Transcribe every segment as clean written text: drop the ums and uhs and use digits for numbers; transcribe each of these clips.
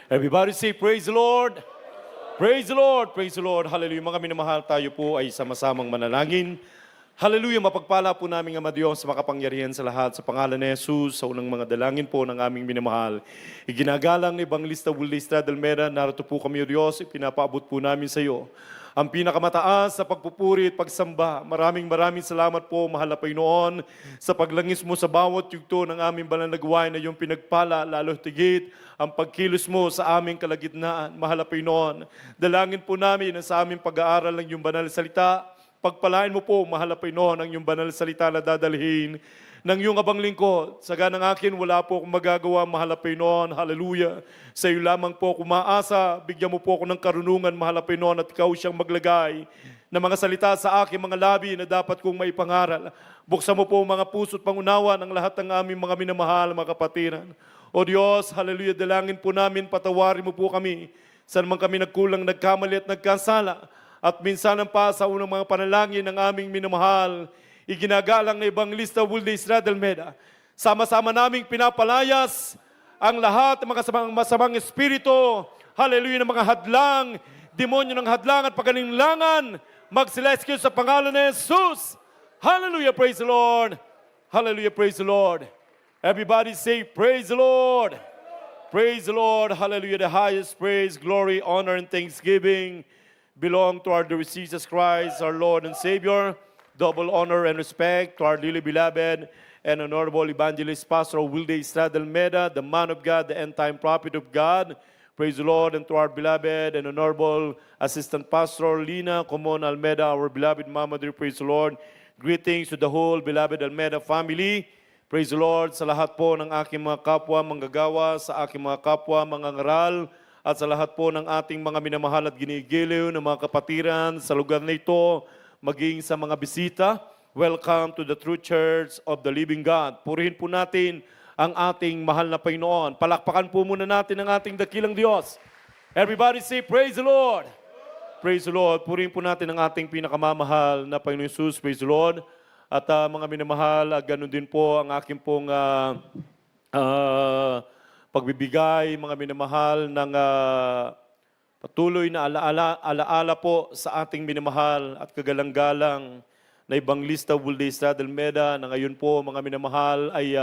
Everybody say, praise the Lord. Praise the Lord. Praise the Lord. Hallelujah. Mga minamahal, tayo po ay sama-samang manalangin. Hallelujah. Mapagpala po namin Ama Diyos, makapangyarihan sa lahat. Sa pangalan ni Jesus, sa unang mga dalangin po ng aming minamahal. Iginagalang ni Evangelista Willie Estrada Almeda, narito po kami o Diyos, ipinapaabot po namin sa iyo ang pinakamataas sa pagpupuri at pagsamba. Maraming salamat po, mahal na Panginoon, sa paglangis mo sa bawat yugto ng aming banal na gawain na iyong pinagpala, lalo tigit ang pagkilos mo sa aming kalagitnaan. Mahal na Panginoon, dalangin po namin na sa aming pag-aaral ng iyong banal na salita, pagpalain mo po, mahal na Panginoon, ang iyong banal na salita na dadalhin ng iyong abang lingkod. Saga ng akin, wala po akong magagawa, mahal na Panginoon. Hallelujah. Sa iyo lamang po ako maasa. Bigyan mo po ako ng karunungan, mahal na Panginoon, at ikaw siyang maglagay ng mga salita sa aking mga labi na dapat kong maipangaral. Buksan mo po mga puso at pangunawa ng lahat ng aming mga minamahal, mga kapatiran. O Diyos, hallelujah, dalangin po namin, patawarin mo po kami. Saan man kami nagkulang, nagkamali at nagkasala. At minsan pa sa unang mga panalangin ng aming minamahal, iginagalang na Evangelista Willie Estrada Almeda. Sama-sama naming pinapalayas ang lahat ng mga masamang espiritu, hallelujah, ng mga hadlang, demonyo ng hadlang at pagalinlangan, magsirescue sa pangalan ni Jesus. Hallelujah, praise the Lord. Hallelujah, praise the Lord. Everybody say, praise the Lord. Praise the Lord. Hallelujah, the highest praise, glory, honor, and thanksgiving belong to our dear Jesus Christ, our Lord and Savior. Double honor and respect to our dearly beloved and honorable evangelist Pastor Willie Estrada Almeda, the man of God, the end-time prophet of God. Praise the Lord. And to our beloved and honorable assistant pastor Lina Comon Almeda, our beloved mama dear, praise the Lord. Greetings to the whole beloved Almeda family. Praise the Lord sa lahat po ng aking mga kapwa manggagawa, sa aking mga kapwa mangangaral, at sa lahat po ng ating mga minamahal at ginigiliw ng mga kapatiran sa lugar na ito, maging sa mga bisita. Welcome to the True Church of the Living God. Purihin po natin ang ating mahal na Panginoon. Palakpakan po muna natin ang ating dakilang Diyos. Everybody say, praise the Lord. Praise the Lord. Purihin po natin ang ating pinakamamahal na Panginoon Jesus. Praise the Lord. At mga minamahal, ganun din po ang aking pong pagbibigay, mga minamahal, ng patuloy na alaala po sa ating minamahal at kagalang-galang na Evangelista Willie Estrada Almeda na ngayon po, mga minamahal, ay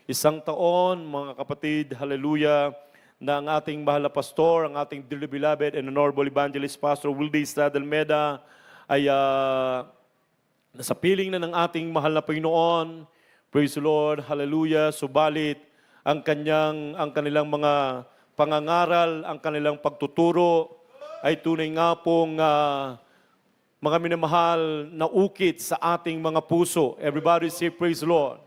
isang taon, mga kapatid, hallelujah, na ang ating mahal na pastor, ang ating dearly beloved and honorable evangelist Pastor Willie Estrada Almeda ay nasa piling na ng ating mahal na Panginoon. Praise the Lord, hallelujah. Subalit, ang kanilang mga pangangaral, ang kanilang pagtuturo ay tunay nga pong mga minamahal na ukit sa ating mga puso. Everybody say, praise the Lord.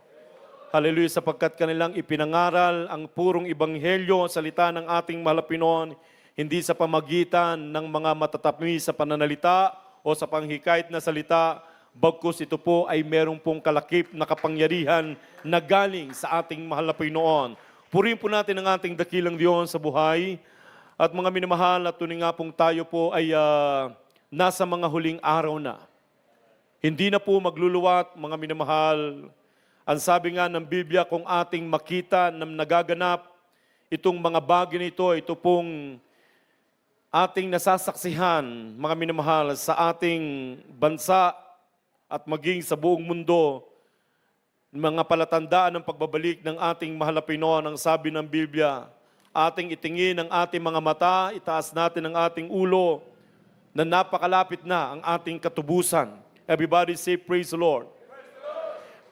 Hallelujah, sapagkat kanilang ipinangaral ang purong ebanghelyo, salita ng ating mahal na Panginoon, hindi sa pamagitan ng mga matatamis sa pananalita o sa panghikayat na salita, bagkus ito po ay merong pong kalakip na kapangyarihan na galing sa ating mahal na Panginoon. Purihin po natin ang ating dakilang Diyos sa buhay. At mga minamahal, at tunay nga pong tayo po ay nasa mga huling araw na. Hindi na po magluluwat, mga minamahal. Ang sabi nga ng Biblia, kung ating makita na nagaganap itong mga bagay nito, ito pong ating nasasaksihan, mga minamahal, sa ating bansa at maging sa buong mundo, mga palatandaan ng pagbabalik ng ating mahal na Panginoon. Ang sabi ng Biblia, ating itingin ang ating mga mata, itaas natin ang ating ulo, na napakalapit na ang ating katubusan. Everybody say, praise the Lord.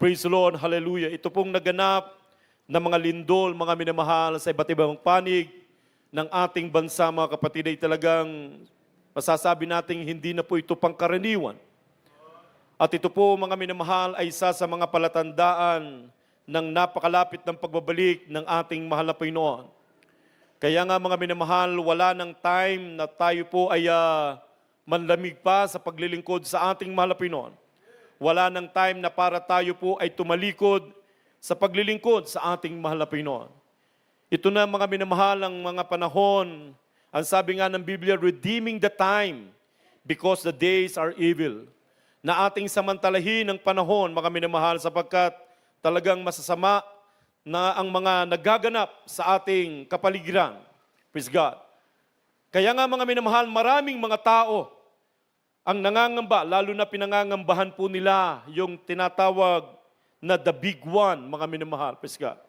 Praise the Lord, hallelujah. Ito pong naganap na mga lindol, mga minamahal, sa iba't ibang panig ng ating bansa, mga kapatid, ay talagang masasabi natin hindi na po ito pangkaraniwan. At ito po, mga minamahal, ay isa sa mga palatandaan ng napakalapit ng pagbabalik ng ating mahal na Panginoon. Kaya nga, mga minamahal, wala ng time na tayo po ay manlamig pa sa paglilingkod sa ating mahal na Panginoon. Wala ng time na para tayo po ay tumalikod sa paglilingkod sa ating mahal na Panginoon. Ito na, mga minamahal, ang mga panahon, ang sabi nga ng Biblia, redeeming the time because the days are evil. Na ating samantalahin ang panahon, mga minamahal, sapagkat talagang masasama na ang mga nagaganap sa ating kapaligiran. Praise God. Kaya nga mga minamahal, maraming mga tao ang nangangamba, lalo na pinangangambahan po nila yung tinatawag na the big one, mga minamahal. Praise God.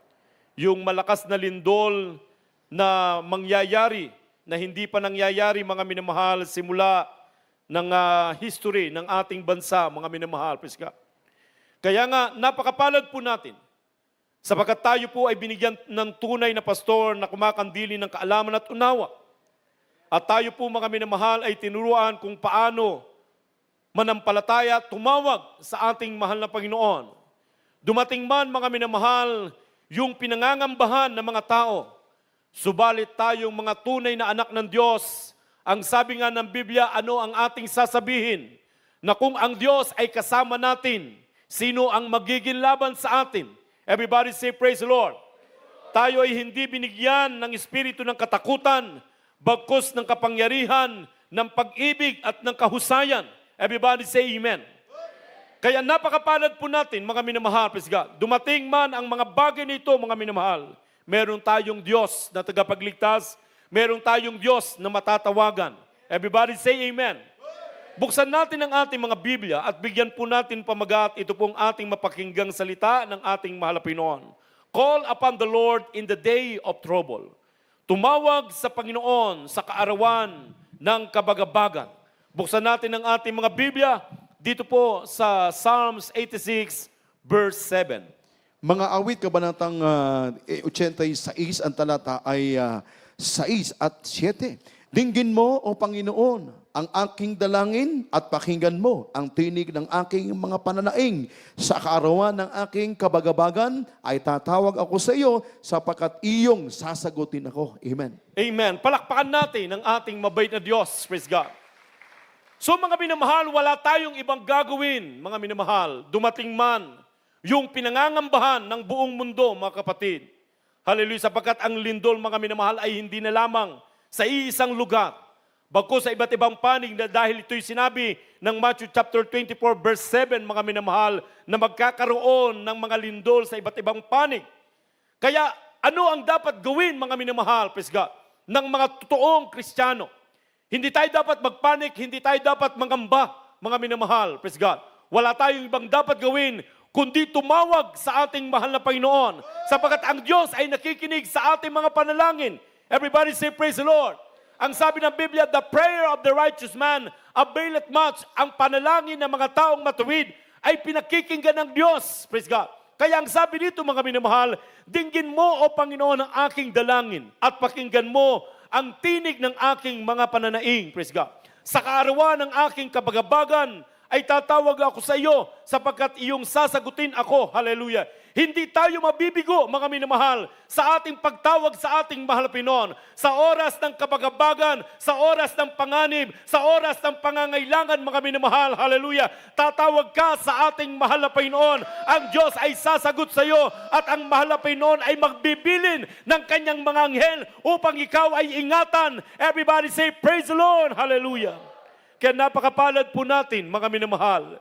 Yung malakas na lindol na mangyayari, na hindi pa nangyayari, mga minamahal, simula ng history ng ating bansa, mga minamahal. Praise God. Kaya nga, napakapalad po natin, sapagkat tayo po ay binigyan ng tunay na pastor na kumakandili ng kaalaman at unawa. At tayo po mga minamahal ay tinuruan kung paano manampalataya, tumawag sa ating mahal na Panginoon. Dumating man mga minamahal, yung pinangangambahan ng mga tao, subalit tayong mga tunay na anak ng Diyos, ang sabi nga ng Biblia, ano ang ating sasabihin? Na kung ang Diyos ay kasama natin, sino ang magiging laban sa atin? Everybody say praise the Lord. Tayo ay hindi binigyan ng espiritu ng katakutan, bagkus ng kapangyarihan, ng pag-ibig at ng kahusayan. Everybody say amen. Kaya napakapalad po natin, mga minamahal, praise God. Dumating man ang mga bagay nito, mga minamahal, meron tayong Diyos na tagapagligtas, meron tayong Diyos na matatawagan. Everybody say amen. Buksan natin ang ating mga Biblia at bigyan po natin pamagat ito pong ating mapakinggang salita ng ating mahal na Panginoon. Call upon the Lord in the day of trouble. Tumawag sa Panginoon sa kaarawan ng kabagabagan. Buksan natin ang ating mga Biblia dito po sa Psalms 86 verse 7. Mga awit, kabanatang 86, ang talata ay 6 at 7. Dinggin mo, O Panginoon, ang aking dalangin at pakinggan mo ang tinig ng aking mga pananaing. Sa kaarawan ng aking kabagabagan ay tatawag ako sa iyo sapagkat iyong sasagutin ako. Amen. Amen. Palakpakan natin ang ating mabait na Diyos. Praise God. So mga minamahal, wala tayong ibang gagawin, mga minamahal. Dumating man yung pinangangambahan ng buong mundo, mga kapatid. Hallelujah, sapagkat ang lindol, mga minamahal, ay hindi na lamang sa iisang lugar. Bagkus sa iba't ibang panig na dahil ito'y sinabi ng Matthew chapter 24 verse 7, mga minamahal, na magkakaroon ng mga lindol sa iba't ibang panig. Kaya ano ang dapat gawin, mga minamahal, praise God, ng mga totoong Kristiyano? Hindi tayo dapat magpanik, hindi tayo dapat mangamba, mga minamahal, praise God. Wala tayong ibang dapat gawin, kundi tumawag sa ating mahal na Panginoon, sapagkat ang Diyos ay nakikinig sa ating mga panalangin. Everybody say praise the Lord. Ang sabi ng Biblia, the prayer of the righteous man availeth much. Ang panalangin ng mga taong matuwid ay pinakikinggan ng Diyos. Praise God. Kaya ang sabi dito, mga minamahal, dinggin mo, O Panginoon, ang aking dalangin at pakinggan mo ang tinig ng aking mga pananaing. Praise God. Sa kaarawan ng aking kabagabagan ay tatawag ako sa iyo sapagkat iyong sasagutin ako. Hallelujah. Hindi tayo mabibigo, mga minamahal, sa ating pagtawag sa ating mahal na Panginoon. Sa oras ng kabagabagan, sa oras ng panganib, sa oras ng pangangailangan, mga minamahal, hallelujah, tatawag ka sa ating mahal na Panginoon. Ang Diyos ay sasagot sa iyo at ang mahal na Panginoon ay magbibilin ng kanyang mga anghel upang ikaw ay ingatan. Everybody say, praise the Lord, hallelujah. Kaya napakapalad po natin, mga minamahal,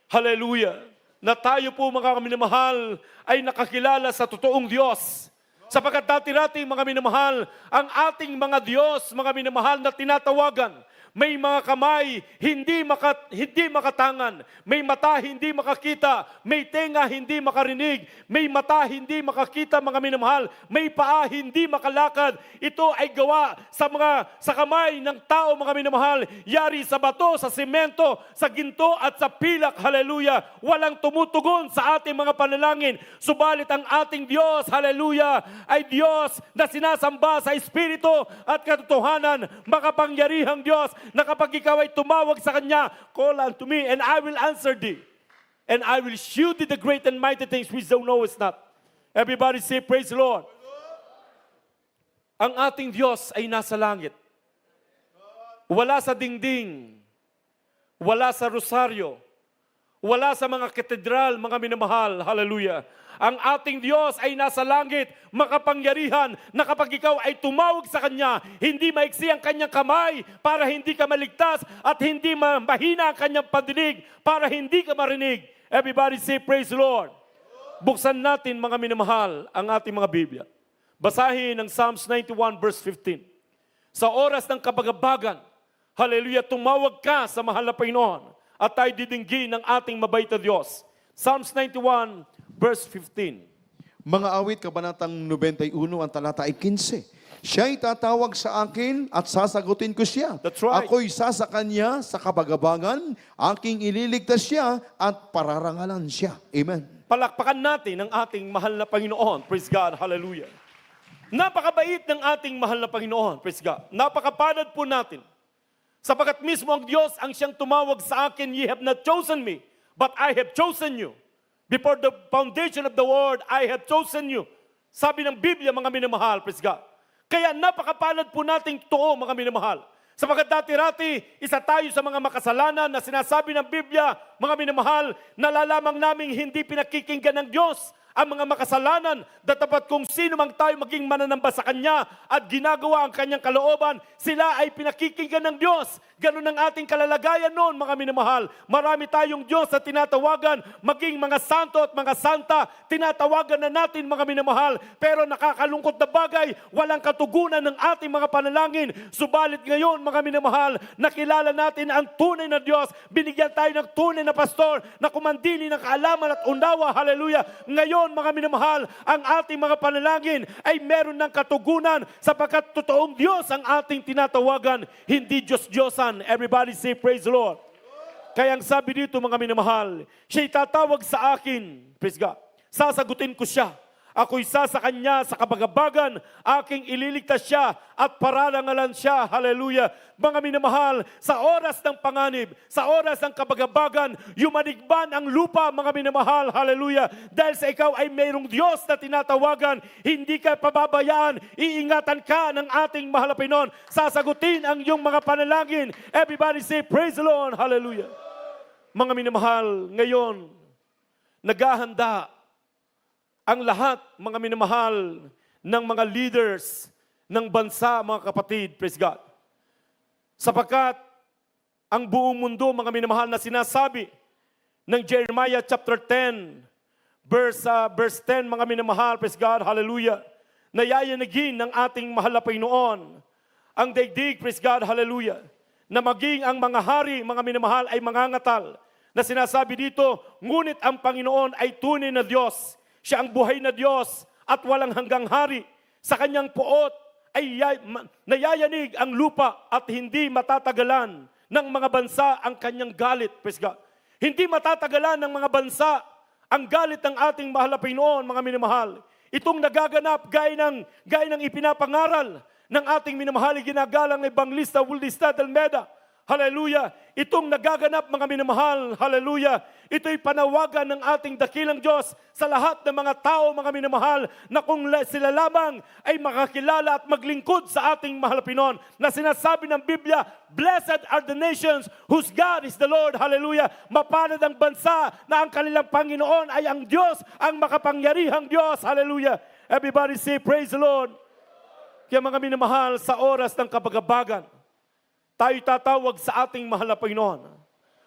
hallelujah, na tayo po, mga minamahal, ay nakakilala sa totoong Diyos. Sapagkat dati-dati, mga minamahal, ang ating mga Diyos, mga minamahal, na tinatawagan, may mga kamay, hindi makatangan, may mata, hindi makakita, may tenga, hindi makarinig, may mata, hindi makakita, mga minamahal, may paa, hindi makalakad. Ito ay gawa sa kamay ng tao, mga minamahal, yari sa bato, sa semento, sa ginto at sa pilak. Hallelujah. Walang tumutugon sa ating mga panalangin. Subalit ang ating Diyos, hallelujah, ay Diyos na sinasamba sa Espiritu at katotohanan, makapangyarihang Diyos, na kapag ikaw ay tumawag sa Kanya, call unto me and I will answer thee. And I will shew thee the great and mighty things which thou knowest not. Everybody say, praise the Lord. Ang ating Diyos ay nasa langit. Wala sa dingding. Wala sa rosaryo. Wala sa mga katedral, mga minamahal. Hallelujah. Ang ating Diyos ay nasa langit, makapangyarihan, na kapag ikaw ay tumawag sa Kanya, hindi maiksi ang Kanyang kamay para hindi ka maligtas at hindi mahina ang Kanyang pandinig para hindi ka marinig. Everybody say, praise the Lord. Buksan natin, mga minamahal, ang ating mga Biblia. Basahin ang Psalms 91 verse 15. sa oras ng kabagabagan, hallelujah, tumawag ka sa mahal na Panginoon at tayo didinggin ng ating mabait na Diyos. Psalms 91 verse 15. Mga awit, kabanatang 91, ang talata ay 15. Siya'y tatawag sa akin at sasagutin ko siya. That's right. Ako'y sasakan niya sa kabagabagan, aking ililigtas siya at pararangalan siya. Amen. Palakpakan natin ang ating mahal na Panginoon. Praise God. Hallelujah. Napakabait ng ating mahal na Panginoon. Praise God. Napakapalad po natin. Sapagat mismo ang Diyos ang siyang tumawag sa akin, "Ye have not chosen me, but I have chosen you. Before the foundation of the world, I have chosen you." Sabi ng Biblia, mga minamahal, praise God. Kaya napakapalad po nating totoo, mga minamahal. Sapagat dati-rati, isa tayo sa mga makasalanan na sinasabi ng Biblia, mga minamahal, nalalamang naming hindi pinakikinggan ng Diyos ang mga makasalanan, datapat kung sino mang tayo maging mananamba sa Kanya at ginagawa ang Kanyang kalooban, sila ay pinakikinggan ng Diyos. Ganun ang ating kalalagayan noon, mga minamahal. Marami tayong Diyos na tinatawagan, maging mga santo at mga santa, tinatawagan na natin, mga minamahal. Pero nakakalungkot na bagay, walang katugunan ng ating mga panalangin. Subalit ngayon, mga minamahal, nakilala natin ang tunay na Diyos. Binigyan tayo ng tunay na pastor na kumandili ng kaalaman at unawa. Hallelujah. Ngayon, mga minamahal, ang ating mga panalangin ay meron ng katugunan sapagkat totoong Diyos ang ating tinatawagan, hindi Diyos-Diyosan. Everybody say praise the Lord. Kaya ang sabi dito, mga minamahal, siya'y tatawag sa akin, praise God, sasagutin ko siya. Ako'y sasakan niya sa kabagabagan, aking ililigtas siya at pararangalan siya. Hallelujah. Mga minamahal, sa oras ng panganib, sa oras ng kabagabagan, yumanikban ang lupa, mga minamahal. Hallelujah. Dahil sa ikaw ay mayroong Diyos na tinatawagan, hindi ka pababayaan, iingatan ka ng ating mahal na Panginoon. Sasagutin ang iyong mga panalangin. Everybody say praise the Lord. Hallelujah. Mga minamahal, ngayon, naghahanda ang lahat, mga minamahal, ng mga leaders ng bansa, mga kapatid, praise God. Sapagkat ang buong mundo, mga minamahal, na sinasabi ng Jeremiah chapter 10, verse 10, mga minamahal, praise God, hallelujah, nayayanagin ng ating mahal na Panginoon ang daigdig, praise God, hallelujah, na maging ang mga hari, mga minamahal, ay mangangatal, na sinasabi dito, ngunit ang Panginoon ay tunay na Diyos. Siya ang buhay na Diyos at walang hanggang hari. Sa kanyang puot ay nayayanig ang lupa at hindi matatagalan ng mga bansa ang kanyang galit. Praise God. Hindi matatagalan ng mga bansa ang galit ng ating mahal na Panginoon, mga minamahal. Itong nagaganap gaya ng ipinapangaral ng ating minamahal, ginagalang na Evangelista Wuldista Dalmeda. Hallelujah. Itong nagaganap, mga minamahal, hallelujah, ito'y panawagan ng ating dakilang Diyos sa lahat ng mga tao, mga minamahal, na kung sila lamang ay makakilala at maglingkod sa ating mahal na Panginoon, na sinasabi ng Biblia, "Blessed are the nations whose God is the Lord." Hallelujah. Mapalad ang bansa na ang kanilang Panginoon ay ang Diyos, ang makapangyarihang Diyos. Hallelujah. Everybody say, praise the Lord. Kaya mga minamahal, sa oras ng kabagabagan, tayo tatawag sa ating mahal na Panginoon.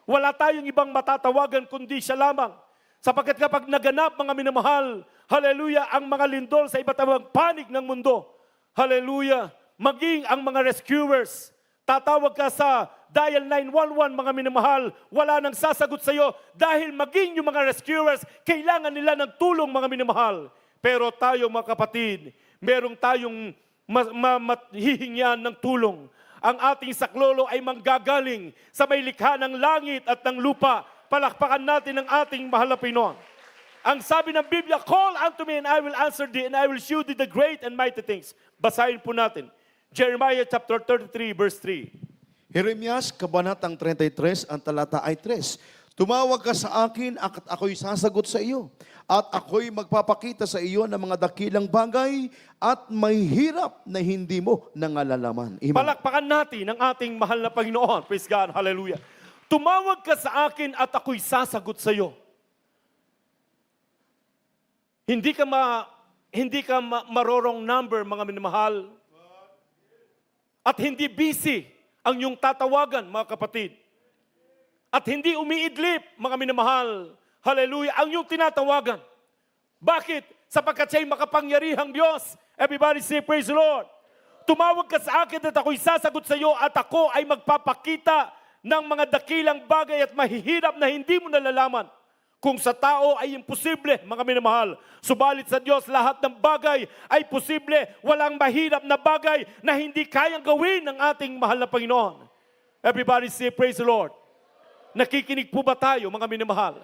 Wala tayong ibang matatawagan kundi siya lamang. Sapagkat kapag naganap, mga minamahal, hallelujah, ang mga lindol sa iba't ibang panig ng mundo, hallelujah, maging ang mga rescuers, tatawag ka sa dial 911, mga minamahal, wala nang sasagot sa iyo dahil maging yung mga rescuers, kailangan nila ng tulong, mga minamahal. Pero tayo, mga kapatid, merong tayong hihingian ng tulong. Ang ating saklolo ay manggagaling sa may likha ng langit at ng lupa. Palakpakan natin ang ating mahal na Panginoon. Ang sabi ng Biblia, "Call unto me and I will answer thee and I will shew thee the great and mighty things." Basahin po natin. Jeremiah chapter 33 verse 3. Jeremias, kabanatang 33, ang talata ay 3. Tumawag ka sa akin at ako'y sasagot sa iyo. At ako'y magpapakita sa iyo ng mga dakilang bagay at may hirap na hindi mo nangalalaman. Amen. Palakpakan natin ang ating mahal na Panginoon. Praise God. Hallelujah. Tumawag ka sa akin at ako'y sasagot sa iyo. Hindi ka marorong number, mga minamahal. At hindi busy ang iyong tatawagan, mga kapatid. At hindi umiidlip, mga minamahal. Hallelujah, ang iyong tinatawagan. Bakit? Sapagkat siya'y makapangyarihang Diyos. Everybody say, praise the Lord. Tumawag ka sa akin at ako'y sasagot sa iyo at ako ay magpapakita ng mga dakilang bagay at mahihirap na hindi mo nalalaman. Kung sa tao ay imposible, mga minamahal, subalit sa Diyos lahat ng bagay ay posible. Walang mahirap na bagay na hindi kayang gawin ng ating mahal na Panginoon. Everybody say, praise the Lord. Nakikinig po ba tayo, mga minamahal?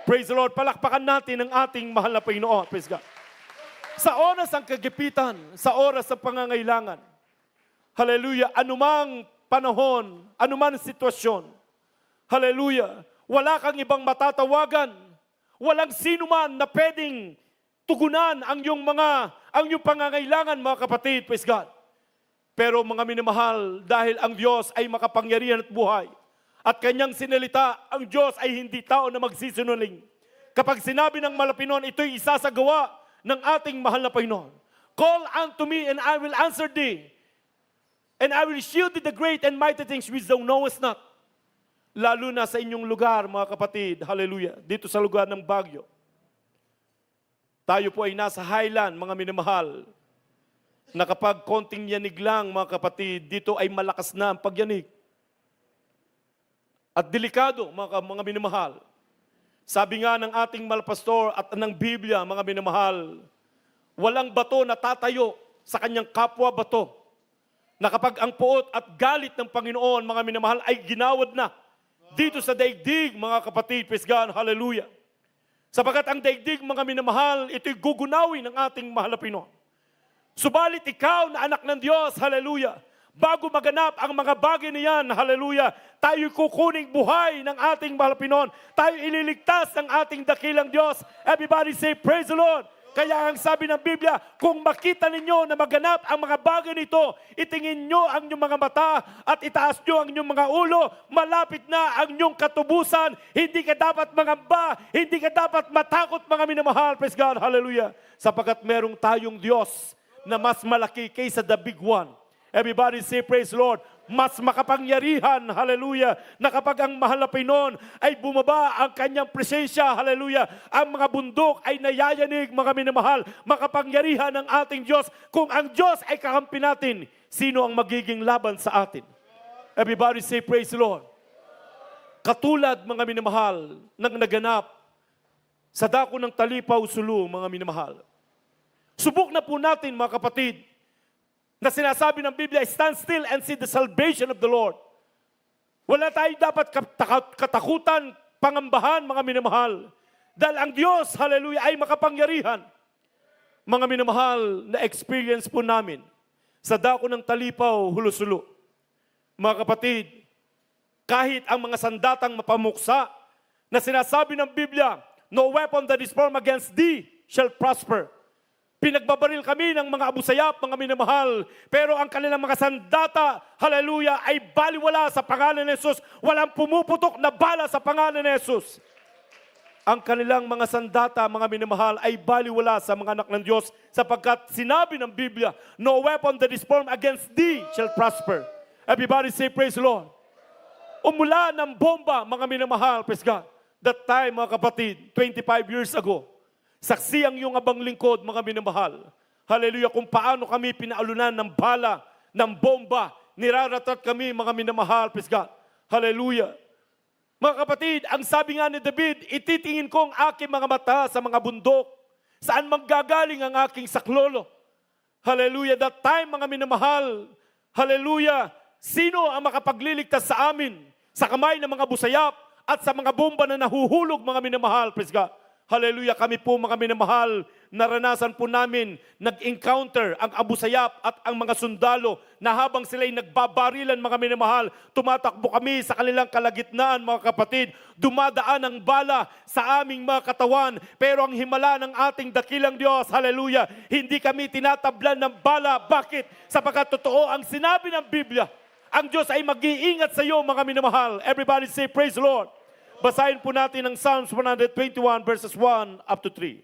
Praise the Lord. Palakpakan natin ang ating mahal na Panginoon. Praise God. Sa oras ng kagipitan, sa oras ng pangangailangan, hallelujah, anumang panahon, anumang sitwasyon, hallelujah, wala kang ibang matatawagan. Walang sino man na pwedeng tugunan ang iyong pangangailangan, mga kapatid, praise God. Pero mga minamahal, dahil ang Diyos ay makapangyarihan at buhay, at kanyang sinalita, ang Diyos ay hindi tao na magsisinungaling. Kapag sinabi ng malapinon, ito'y isasagawa ng ating mahal na Panginoon. Call unto me and I will answer thee, and I will shield thee the great and mighty things which thou knowest not. Lalo na sa inyong lugar, mga kapatid, hallelujah, dito sa lugar ng Baguio. Tayo po ay nasa highland, mga minamahal, na kapag konting yanig lang, mga kapatid, dito ay malakas na ang pagyanig. At delikado, mga minamahal. Sabi nga ng ating malpastor at ng Biblia, mga minamahal, walang bato na tatayo sa kanyang kapwa bato, na kapag ang puot at galit ng Panginoon, mga minamahal, ay ginawad na dito sa daigdig, mga kapatid, praise God, hallelujah. Sapagat ang daigdig, mga minamahal, ito'y gugunawin ng ating mahal na Panginoon. Subalit ikaw na anak ng Diyos, hallelujah, bago maganap ang mga bagay na yan, hallelujah, tayo'y kukuning buhay ng ating mahal na Panginoon. Tayo ililigtas ng ating dakilang Diyos. Everybody say, praise the Lord. Kaya ang sabi ng Biblia, kung makita ninyo na maganap ang mga bagay nito, itingin nyo ang inyong mga mata at itaas nyo ang inyong mga ulo, malapit na ang inyong katubusan. Hindi ka dapat mangamba, hindi ka dapat matakot, mga minamahal. Praise God, hallelujah. Sapagkat merong tayong Diyos na mas malaki kaysa the big one. Everybody say, praise the Lord. Mas makapangyarihan, hallelujah, na kapag ang mahal na Panginoon ay bumaba ang kanyang presensya, hallelujah, ang mga bundok ay nayayanig, mga minamahal, makapangyarihan ng ating Diyos. Kung ang Diyos ay kakampi natin, sino ang magiging laban sa atin? Everybody say, praise the Lord. Katulad, mga minamahal, ng naganap sa dako ng Talipaw, Sulu, mga minamahal. Subok na po natin, mga kapatid, na sinasabi ng Biblia, stand still and see the salvation of the Lord. Wala tayo dapat katakutan, pangambahan, mga minamahal. Dahil ang Diyos, hallelujah, ay makapangyarihan. Mga minamahal, na experience po namin sa dako ng Talipaw, Hulo-Sulu. Mga kapatid, kahit ang mga sandatang mapamuksa na sinasabi ng Biblia, no weapon that is formed against thee shall prosper. Pinagbabaril kami ng mga abusayap, mga minamahal, pero ang kanilang mga sandata, hallelujah, ay baliwala sa pangalan ni Jesus. Walang pumuputok na bala sa pangalan ni Jesus. Ang kanilang mga sandata, mga minamahal, ay baliwala sa mga anak ng Diyos, sapagkat sinabi ng Biblia, no weapon that is formed against thee shall prosper. Everybody say, praise the Lord. Umula ng bomba, mga minamahal, praise God. That time, mga kapatid, 25 years ago, saksi ang iyong abang lingkod, mga minamahal. Hallelujah, kung paano kami pinaalunan ng bala, ng bomba, niraratat kami, mga minamahal, praise God. Hallelujah. Mga kapatid, ang sabi nga ni David, ititingin ko ang aking mga mata sa mga bundok, saan manggagaling ang aking saklolo. Hallelujah, that time, mga minamahal, hallelujah, sino ang makapagliligtas sa amin sa kamay ng mga busayap at sa mga bomba na nahuhulog, mga minamahal, praise God. Hallelujah, kami po, mga minamahal, naranasan po namin, nag-encounter ang abusayap at ang mga sundalo na habang sila'y nagbabarilan, mga minamahal, tumatakbo kami sa kanilang kalagitnaan, mga kapatid, dumadaan ang bala sa aming mga katawan, pero ang himala ng ating dakilang Diyos, hallelujah, hindi kami tinatablan ng bala. Bakit? Sapagkat totoo ang sinabi ng Biblia, ang Diyos ay mag-iingat sa iyo, mga minamahal. Everybody say, praise the Lord. Basahin po natin ang Psalms 121 verses 1 up to 3.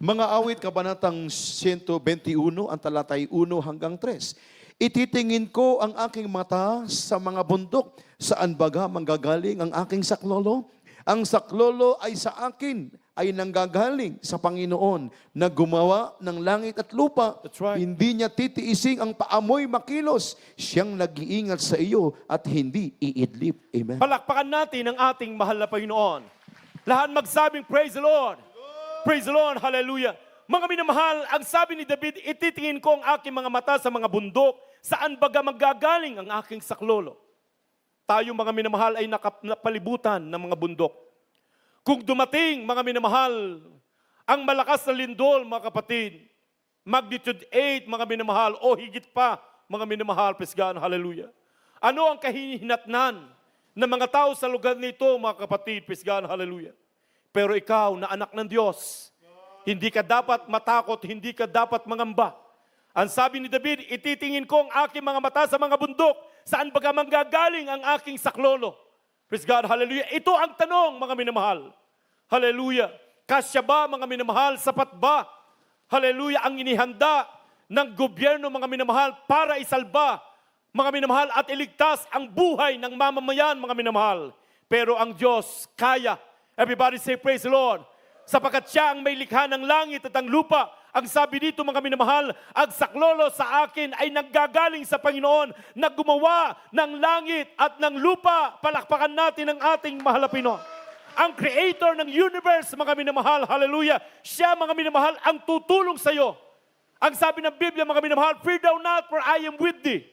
Mga awit, kabanatang 121, ang talatay 1 hanggang 3. Ititingin ko ang aking mata sa mga bundok, saan baga manggagaling ang aking saklolo? Ang saklolo ay sa akin, ay nanggagaling sa Panginoon na gumawa ng langit at lupa. That's right. Hindi niya titiising ang paamoy makilos. Siyang nag-iingat sa iyo at hindi iidlip. Amen. Palakpakan natin ang ating mahal na Panginoon. Lahat magsabing, praise the Lord. Praise the Lord. Hallelujah. Mga minamahal, ang sabi ni David, ititingin ko ang aking mga mata sa mga bundok, saan baga magagaling ang aking saklolo. Tayo mga minamahal ay napalibutan ng mga bundok. Kung dumating, mga minamahal, ang malakas na lindol, mga kapatid, magnitude 8, mga minamahal, o higit pa, mga minamahal, praise God, hallelujah. Ano ang kahihinatnan ng mga tao sa lugar nito, mga kapatid, praise God, hallelujah. Pero ikaw na anak ng Diyos, hindi ka dapat matakot, hindi ka dapat mangamba. Ang sabi ni David, ititingin ko ang aking mga mata sa mga bundok, saan baga manggagaling ang aking saklolo. Praise God, hallelujah. Ito ang tanong, mga minamahal. Hallelujah. Kasya ba, mga minamahal? Sapat ba? Hallelujah. Ang inihanda ng gobyerno, mga minamahal, para isalba, mga minamahal, at iligtas ang buhay ng mamamayan, mga minamahal. Pero ang Diyos kaya. Everybody say, praise the Lord. Sapagkat siya ang may likha ng langit at ang lupa. Ang sabi dito, mga minamahal, ang saklolo sa akin ay naggagaling sa Panginoon na gumawa ng langit at ng lupa. Palakpakan natin ang ating mahal na Panginoon. Ang creator ng universe, mga minamahal, hallelujah. Siya, mga minamahal, ang tutulong sa iyo. Ang sabi ng Biblia, mga minamahal, fear thou not, for I am with thee.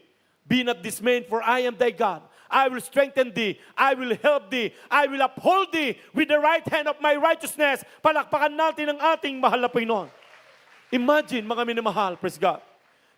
Be not dismayed, for I am thy God. I will strengthen thee. I will help thee. I will uphold thee with the right hand of my righteousness. Palakpakan natin ang ating mahal na Panginoon. Imagine, mga minamahal, praise God.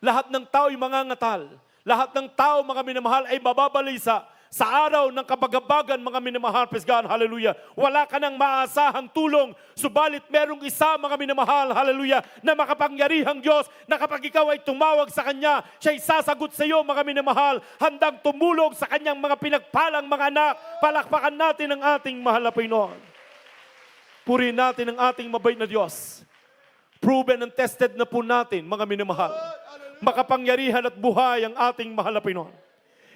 Lahat ng tao ay mangangatal. Lahat ng tao, mga minamahal, ay mababalisa sa araw ng kabagabagan, mga minamahal, praise God, hallelujah. Wala ka nang maasahang tulong, subalit merong isa, mga minamahal, hallelujah, na makapangyarihang Diyos, na kapag ikaw ay tumawag sa Kanya, siya'y sasagot sa iyo, mga minamahal, handang tumulong sa Kanyang mga pinagpalang mga anak. Palakpakan natin ang ating mahal na Panginoon. Purihin natin ang ating mabait na Diyos. Proven and tested na po natin, mga minamahal. Makapangyarihan at buhay ang ating mahal na Panginoon.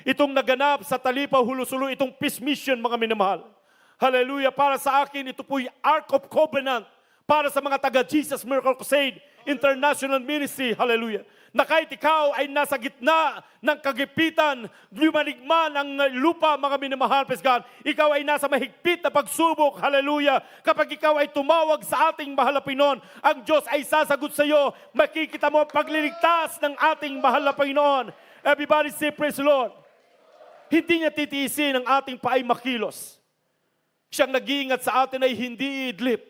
Itong naganap sa Talipa, Hulusulu, itong peace mission, mga minamahal. Hallelujah, para sa akin, ito po'y Ark of Covenant. Para sa mga taga-Jesus Miracle Crusade International Ministry, hallelujah. Na kahit ikaw ay nasa gitna ng kagipitan, lumaligman ang lupa, mga minamahal, praise God. Ikaw ay nasa mahigpit na pagsubok, hallelujah. Kapag ikaw ay tumawag sa ating mahal na Panginoon, ang Diyos ay sasagot sa iyo. Makikita mo ang pagliligtas ng ating mahal na Panginoon. Everybody say, praise the Lord. Hindi niya titiisin ang ating paay makilos. Siyang nag-iingat sa atin ay hindi idlip.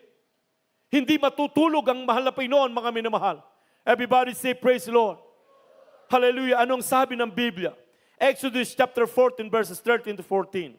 Hindi matutulog ang mahal na Panginoon, mga minamahal. Everybody say, praise the Lord. Hallelujah. Anong sabi ng Biblia? Exodus chapter 14, verses 13 to 14.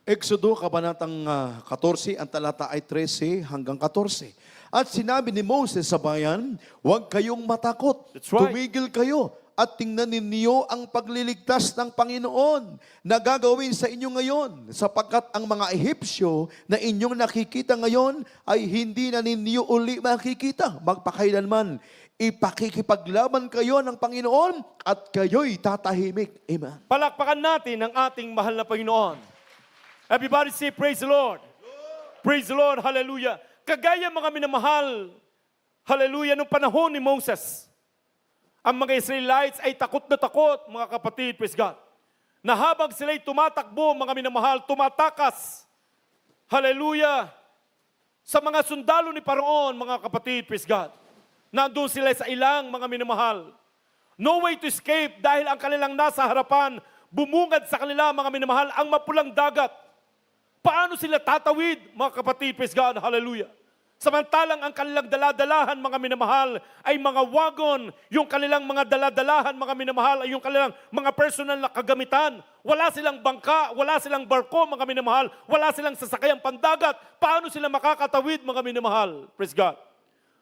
Exodo, kabanatang 14, ang talata ay 13 hanggang 14. At sinabi ni Moses sa bayan, huwag kayong matakot. That's right. Tumigil kayo at tingnan ninyo ang pagliligtas ng Panginoon na gagawin sa inyo ngayon, sapagkat ang mga Ehipsyo na inyong nakikita ngayon ay hindi na ninyo uli makikita magpakailanman. Ipakikipaglaban kayo ng Panginoon at kayo'y tatahimik. Amen. Palakpakan natin ang ating mahal na Panginoon. Everybody say, praise the Lord. Praise the Lord, hallelujah. Kagaya, mga minamahal, hallelujah, nung panahon ni Moses, ang mga Israelites ay takot na takot, mga kapatid, praise God. Na habang sila'y tumatakbo, mga minamahal, tumatakas, hallelujah, sa mga sundalo ni Paraon, mga kapatid, praise God. Nandun sila sa ilang, mga minamahal. No way to escape dahil ang kanilang nasa harapan, bumungad sa kanila, mga minamahal, ang mapulang dagat. Paano sila tatawid, mga kapatid, praise God, hallelujah. Samantalang ang kanilang daladalahan, mga minamahal, ay mga wagon. Yung kanilang mga daladalahan, mga minamahal, ay yung kanilang mga personal na kagamitan. Wala silang bangka, wala silang barko, mga minamahal. Wala silang sasakayang pandagat. Paano sila makakatawid, mga minamahal? Praise God.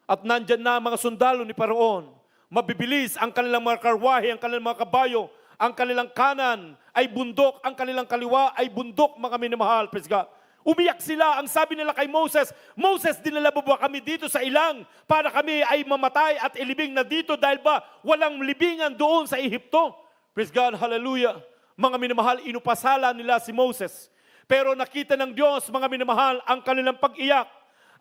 At nandyan na mga sundalo ni Paraon. Mabibilis ang kanilang mga karwahe, ang kanilang mga kabayo. Ang kanilang kanan ay bundok, ang kanilang kaliwa ay bundok, mga minamahal. Praise God. Umiyak sila. Ang sabi nila kay Moses, Moses, dinala mo ba kami dito sa ilang para kami ay mamatay at ilibing na dito dahil ba walang libingan doon sa Ehipto? Praise God, hallelujah. Mga minamahal, inupasala nila si Moses. Pero nakita ng Diyos, mga minamahal, ang kanilang pag-iyak.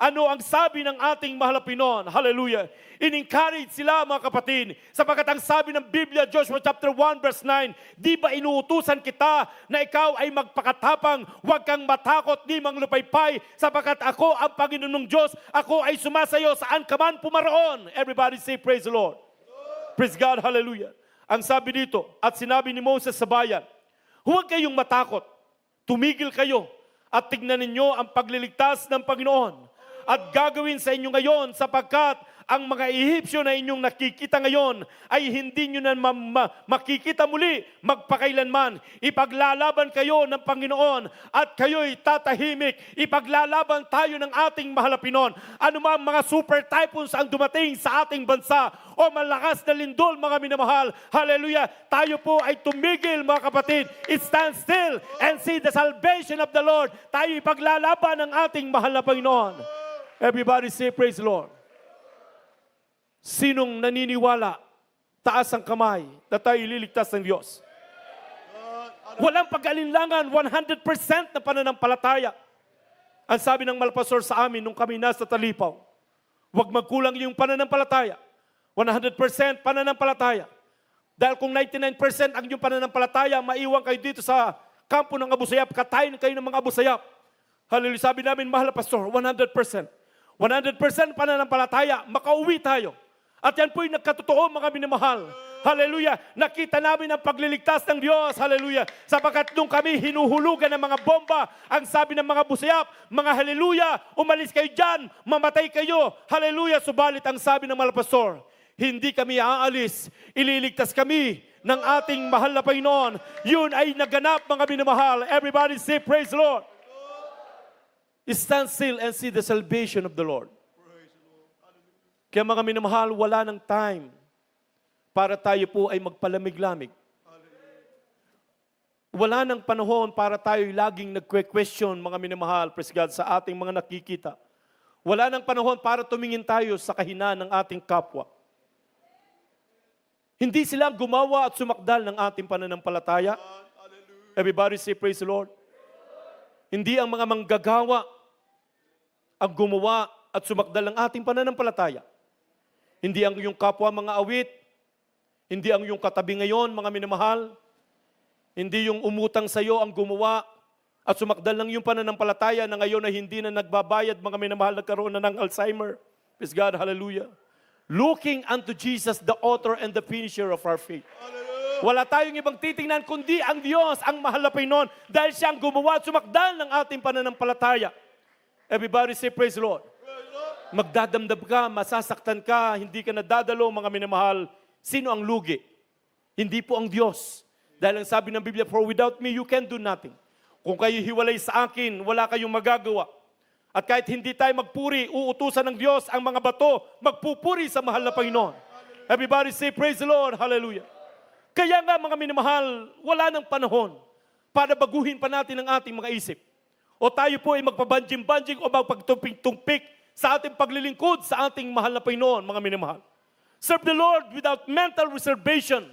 Ano ang sabi ng ating mahal na Panginoon? Hallelujah. In-encourage sila, mga kapatid, sapagkat ang sabi ng Biblia, Joshua chapter 1 verse 9, di ba inuutusan kita na ikaw ay magpakatapang, huwag kang matakot ni manglupaypay, sapagkat ako ang Panginoon ng Diyos, ako ay sumasayo saan ka man pumaroon. Everybody say praise the Lord. Praise God, hallelujah. Ang sabi dito, at sinabi ni Moses sa bayan, huwag kayong matakot, tumigil kayo, at tignan ninyo ang pagliligtas ng Panginoon. At gagawin sa inyo ngayon sapagkat ang mga Ehipsyo na inyong nakikita ngayon ay hindi nyo na makikita muli magpakailanman. Ipaglalaban kayo ng Panginoon at kayo'y tatahimik. Ipaglalaban tayo ng ating mahal na Panginoon. Ano mang mga super typhoons ang dumating sa ating bansa o malakas na lindol, mga minamahal. Hallelujah! Tayo po ay tumigil, mga kapatid. Stand still and see the salvation of the Lord. Tayo ipaglalaban ng ating mahal na Panginoon. Everybody say praise the Lord. Sinong naniniwala, taas ang kamay na tayo ililigtas ng Diyos? Walang pag-alinlangan, 100% na pananampalataya. Ang sabi ng malpastor sa amin nung kami nasa Talipaw, huwag magkulang yung pananampalataya. 100% pananampalataya. Dahil kung 99% ang yung pananampalataya, maiwan kayo dito sa kampo ng Abu Sayyaf, katayin kayo ng mga Abu Sayyaf. Hallelujah, sabi namin, mahal na pastor, 100%. 100% pananampalataya, makauwi tayo. At yan po'y nagkatotoo, mga minamahal. Hallelujah. Nakita namin ang pagliligtas ng Diyos. Hallelujah. Sapagkat nung kami hinuhulugan ng mga bomba, ang sabi ng mga busayap, mga hallelujah, umalis kayo dyan, mamatay kayo. Hallelujah. Subalit ang sabi ng mga pastor, hindi kami aalis, ililigtas kami ng ating mahal na Panginoon. Yun ay naganap, mga minamahal. Everybody say praise the Lord. Stand still and see the salvation of the Lord. Kaya mga minamahal, wala ng time para tayo po ay magpalamig-lamig. Wala ng panahon para tayo laging nagque-question, mga minamahal, praise God, sa ating mga nakikita. Wala ng panahon para tumingin tayo sa kahinaan ng ating kapwa. Hindi sila gumawa at sumakdal ng ating pananampalataya. Everybody say praise the Lord. Hindi ang mga manggagawa ang gumawa at sumakdal ng ating pananampalataya. Hindi ang iyong kapwa mga awit, hindi ang iyong katabi ngayon, mga minamahal, hindi yung umutang sa iyo ang gumawa at sumakdal ng iyong pananampalataya na ngayon ay hindi na nagbabayad, mga minamahal, nagkaroon na ng Alzheimer. Praise God, hallelujah. Looking unto Jesus, the author and the finisher of our faith. Wala tayong ibang titingnan kundi ang Diyos, ang mahal na Panginoon, dahil siya ang gumawa at sumakdal ng ating pananampalataya. Everybody say praise the Lord. Magdadamdam ka, masasaktan ka, hindi ka nadadalo, mga minamahal. Sino ang lugi? Hindi po ang Diyos. Dahil ang sabi ng Biblia, for without me, you can do nothing. Kung kayo hiwalay sa akin, wala kayong magagawa. At kahit hindi tayo magpuri, uutusan ng Diyos ang mga bato, magpupuri sa mahal na Panginoon. Everybody say praise the Lord. Hallelujah. Kaya nga, mga minamahal, wala ng panahon para baguhin pa natin ang ating mga isip. O tayo po ay magpabanjing-banjing o magpagtumpik-tumpik sa ating paglilingkod sa ating mahal na Panginoon, mga minamahal. Serve the Lord without mental reservation.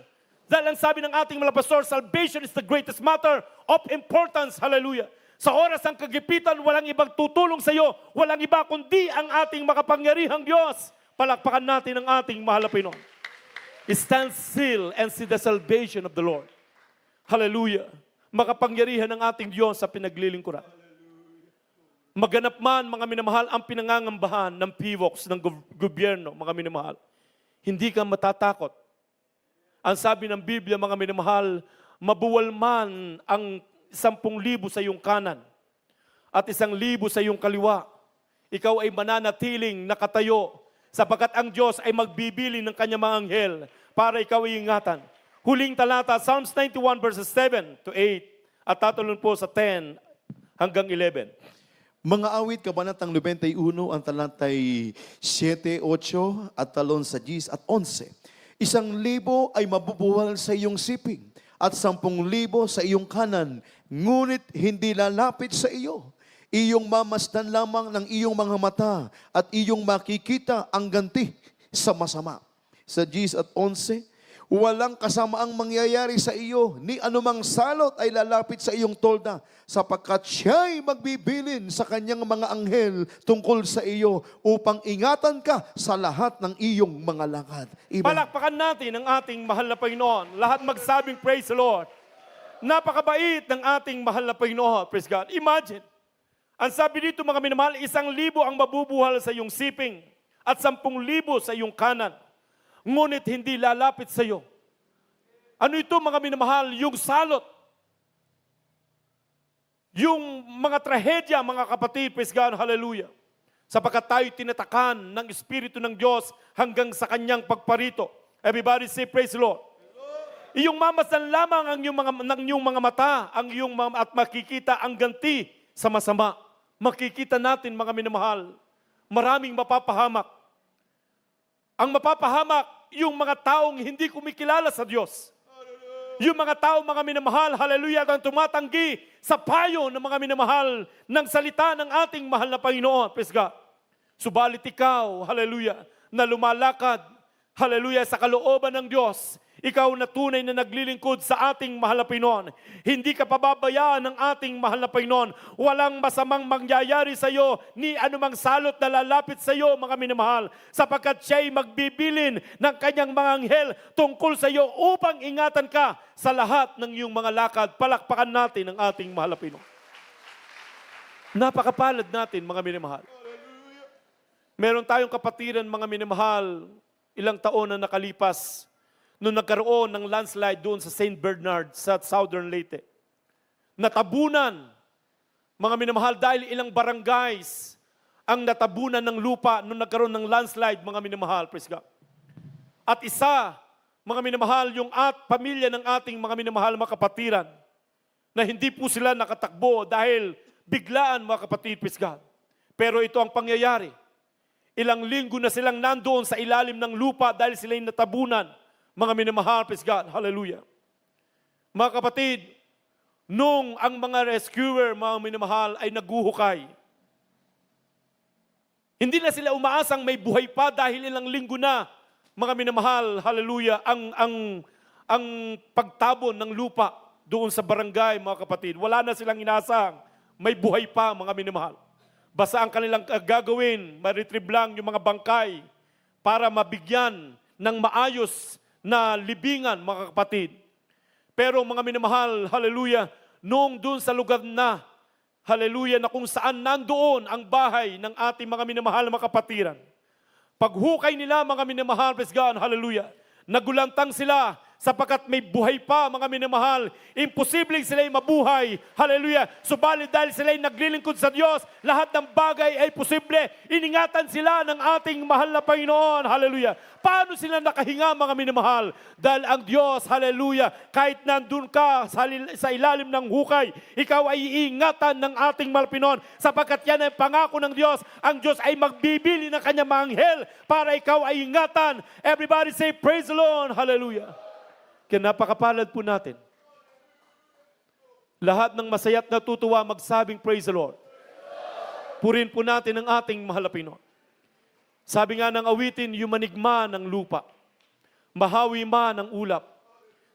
Dahil ang sabi ng ating mga pastor, salvation is the greatest matter of importance. Hallelujah. Sa oras ng kagipitan, walang ibang tutulong sa iyo. Walang iba kundi ang ating makapangyarihang Diyos. Palakpakan natin ang ating mahal na Panginoon. Stand still and see the salvation of the Lord. Hallelujah. Makapangyarihan ng ating Diyos sa pinaglilingkuran. Maganap man, mga minamahal, ang pinangangambahan ng PIVOX, ng gobyerno, mga minamahal. Hindi ka matatakot. Ang sabi ng Biblia, mga minamahal, mabuwal man ang 10,000 sa iyong kanan at 1,000 sa iyong kaliwa. Ikaw ay mananatiling nakatayo sapagkat ang Diyos ay magbibili ng kanyang mga anghel para ikaw ay ingatan. Huling talata, Psalms 91 verses 7 to 8 at tatulun po sa 10 hanggang 11. Mga awit, kabanatang 91, ang talatay 7, 8, at talon sa 10 at 11. 1,000 ay mabubuwal sa iyong siping, at 10,000 sa iyong kanan, ngunit hindi lalapit sa iyo. Iyong mamasdan lamang ng iyong mga mata, at iyong makikita ang ganti sa masama. Sa 10 at 11, Walang kasamaang mangyayari sa iyo, ni anumang salot ay lalapit sa iyong tolda, sapagkat siya'y magbibilin sa kanyang mga anghel tungkol sa iyo upang ingatan ka sa lahat ng iyong mga lakad. Iba. Palakpakan natin ang ating mahal na Panginoon. Lahat magsabing praise the Lord. Napakabait ng ating mahal na Panginoon. Praise God. Imagine, ang sabi dito mga minamahal, 1,000 ang mabubuhal sa iyong siping at 10,000 sa iyong kanan. Ngunit hindi lalapit sa iyo. Ano ito mga minamahal? Yung salot. Yung mga trahedya, mga kapatid, praise God, hallelujah. Sapagkat tayo tinatakan ng Espiritu ng Diyos hanggang sa kanyang pagparito. Everybody say praise the Lord. Iyong mamasan lamang ang iyong mga mata, ang iyong at makikita ang ganti sa masama. Makikita natin mga minamahal, maraming mapapahamak. Ang mapapahamak, yung mga taong hindi kumikilala sa Diyos. Yung mga taong mga minamahal, hallelujah, ang tumatanggi sa payo ng mga minamahal ng salita ng ating mahal na Panginoon. Praise God. Subalit ikaw, hallelujah, na lumalakad, hallelujah, sa kalooban ng Diyos, ikaw na tunay na naglilingkod sa ating mahal na Panginoon. Hindi ka pababayaan ng ating mahal na Panginoon. Walang masamang mangyayari sa iyo, ni anumang salot na lalapit sa iyo, mga minamahal, sapagkat siya'y magbibilin ng kanyang mga anghel tungkol sa iyo upang ingatan ka sa lahat ng iyong mga lakad. Palakpakan natin ang ating mahal na Panginoon. Napakapalad natin, mga minamahal. Meron tayong kapatiran, mga minamahal, ilang taon na nakalipas, nung nagkaroon ng landslide doon sa St. Bernard sa Southern Leyte. Natabunan, mga minamahal, dahil ilang barangays ang natabunan ng lupa nung nagkaroon ng landslide, mga minamahal, praise God. At isa, mga minamahal, yung pamilya ng ating mga minamahal mga kapatiran, na hindi po sila nakatakbo dahil biglaan, mga kapatid, praise God. Pero ito ang pangyayari. Ilang linggo na silang nandoon sa ilalim ng lupa dahil sila'y natabunan. Mga minamahal, praise God, hallelujah. Mga kapatid, nung ang mga rescuer, mga minamahal, ay naguhukay, hindi na sila umaasang may buhay pa dahil ilang linggo na, mga minamahal, hallelujah, ang pagtabon ng lupa doon sa barangay, mga kapatid. Wala na silang inaasang may buhay pa, mga minamahal. Basta ang kanilang gagawin, ma-retrieve lang yung mga bangkay para mabigyan ng maayos na libingan, mga kapatid. Pero mga minamahal, hallelujah, noong dun sa lugar na, hallelujah, na kung saan nandoon ang bahay ng ating mga minamahal mga kapatiran. Paghukay nila, mga minamahal, praise God, hallelujah, nagulantang sila sapagkat may buhay pa, mga minamahal. Imposibleng sila'y mabuhay. Hallelujah. Subalit dahil sila'y naglilingkod sa Diyos, lahat ng bagay ay posible. Iningatan sila ng ating mahal na Panginoon. Hallelujah. Paano sila nakahinga, mga minamahal? Dahil ang Diyos, hallelujah, kahit nandun ka sa ilalim ng hukay, ikaw ay iingatan ng ating mahal na Panginoon sapagkat yan ay pangako ng Diyos. Ang Diyos ay magbibili ng kanyang mga anghel para ikaw ay ingatan. Everybody say, praise the Lord. Hallelujah. Kaya napakapalad po natin. Lahat ng masaya't natutuwa magsabing praise the Lord. Purin po natin ang ating mahal na Panginoon. Sabi nga ng awitin, yumanigma ng lupa, mahawi man ng ulap,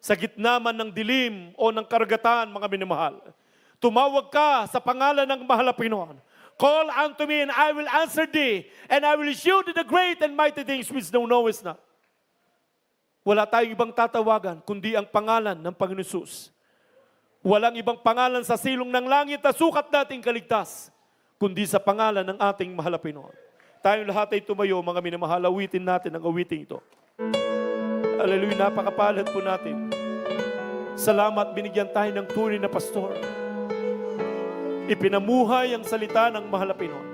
sa gitna man ng dilim o ng karagatan, mga minamahal. Tumawag ka sa pangalan ng mahal na Panginoon. Call unto me and I will answer thee, and I will show thee the great and mighty things which thou knowest not. Wala tayong ibang tatawagan, kundi ang pangalan ng Panginoon Hesus. Walang ibang pangalan sa silong ng langit na sukat nating kaligtas, kundi sa pangalan ng ating mahal na Panginoon. Tayong lahat ay tumayo, mga minamahal, awitin natin ang awiting ito. Hallelujah, napakapalad po natin. Salamat, binigyan tayo ng tunay na pastor. Ipinamuhay ang salita ng mahal na Panginoon.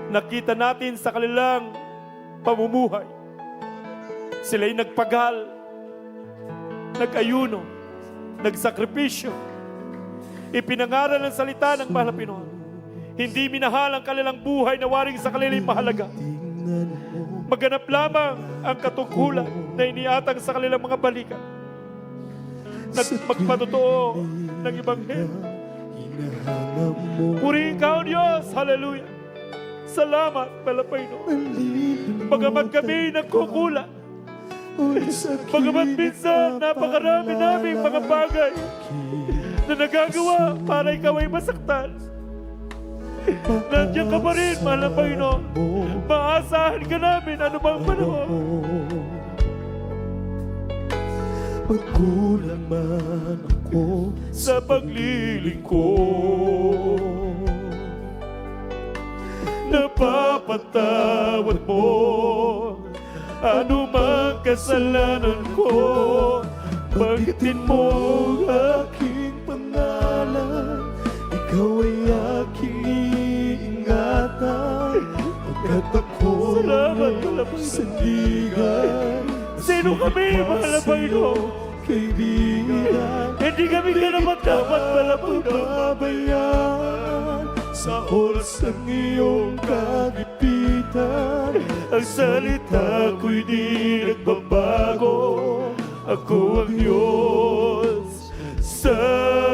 Nakita natin sa kanilang pamumuhay. Sila'y nagpagal, nag-ayuno, nagsakripisyo. Ipinangaral ang salita ng mahal na Panginoon. Hindi minahal ang kanilang buhay na waring sa kanilang mahalaga. Maganap lamang ang katungkulan na iniatang sa kanilang mga balikat. Magpatotoo ng Ebanghelyo. Purihin ka, O Diyos. Hallelujah. Salamat, Panginoon. Bagamat kami nagkukulang, Ulit sa Bagamat minsan, napakarami naming mga bagay na nagagawa para ikaw ay masaktan. Nandiyan ka pa rin, mahal na Panginoon. Maasahan ka namin anumang panahon. Magkulang man ako Sa paglilingkod, napapatawad mo anumang kasalanan ko. Banggitin mo aking pangalan, ikaw ay aking iingatan. Pagkat ako Salamat, ay Panginoon. sandigan. Sino kami, mahal na Panginoon? Kaibigan, Hindi kami karapat-dapat, mahal na Panginoon. pabayaan sa oras ng iyong kagipitan. Ang salita ko'y di nagbabago. Ako ang Diyos sa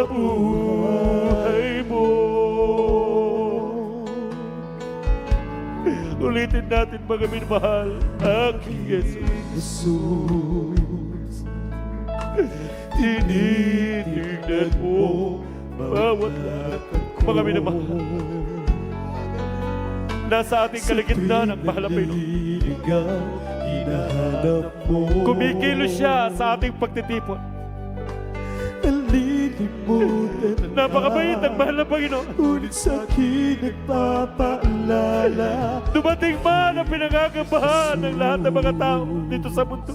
buhay mo. Ulitin natin mga minamahal, aking Jesus. Jesus, Tinitingnan mo bawat lakad ko. Mga minamahal, nasa ating kaligitnaan ang mahal na Panginoon. hinahanap mo. Kumikilos siya sa ating pagtitipon. Nalilimutan na Napakabait ang mahal na Panginoon. Ngunit sa'kin nagpapaalala. Dumating man ang pinangagabahan ng lahat ng mga tao dito sa mundo.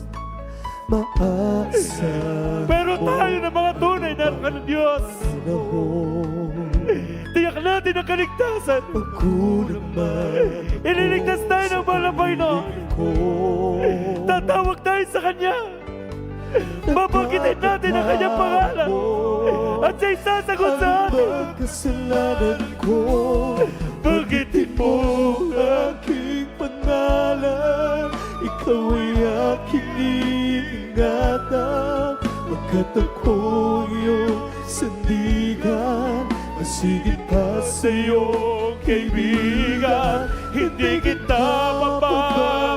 Maasa Pero tayo na mga tunay na anak ng Diyos, panahon. tiyak natin ang kaligtasan. Ako naman Ililigtas tayo ng mahal na Panginoon. ko. Tatawag tayo sa Kanya. Babanggitin natin ang Kanyang pangalan. At siya'y sasagot sa atin. Ang kasalanan ko. Banggitin mo Aking pangalan, ikaw ay aking iingatan. Pagkat ako iyong sandigan, masigit pa sa iyong kaibigan. Hindi kita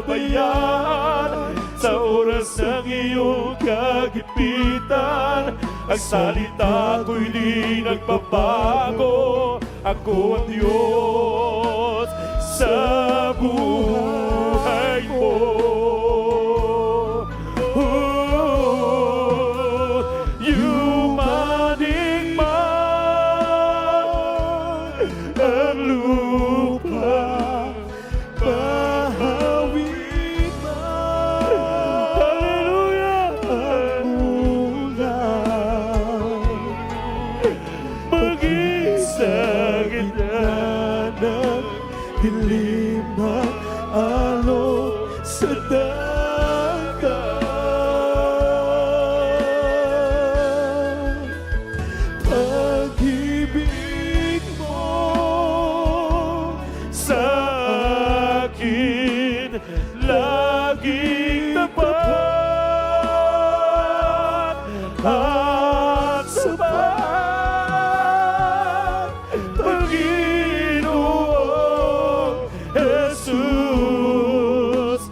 mapabayaan sa oras ng iyong kagipitan. Ang salita ko'y di nagbabago. Ako ang Diyos sa buhay mo. Yumanig man ang lupa, Bahawin man Hallelujah! ang ulan. Maging sa gitna ng dilim at alon sa dagat. Pag-ibig mo sa akin laging tapat at sapat. Panginoong Jesus,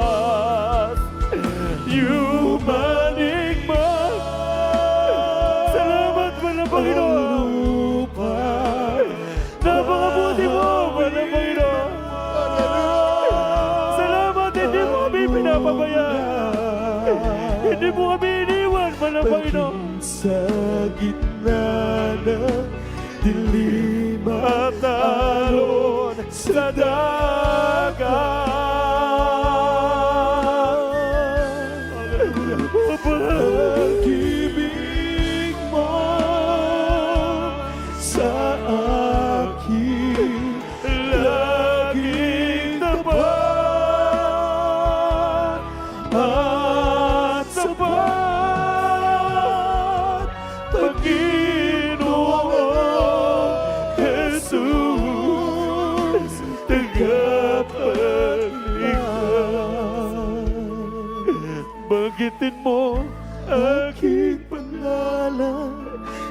tagapagligtas. Yumanig man. Salamat mo na Panginoon. Napakabuti mo, mahal na Panginoon. Salamat, hindi mo kami pinapabayaan. Hindi mo kami iniwan, mahal na Panginoon. Sa gitna ng dilim At alon sa dagat. Pag-ibig mo sa akin Laging tapat at sapat. Panginoong Jesus, tagapagligtas. Banggitin mo aking pangalan,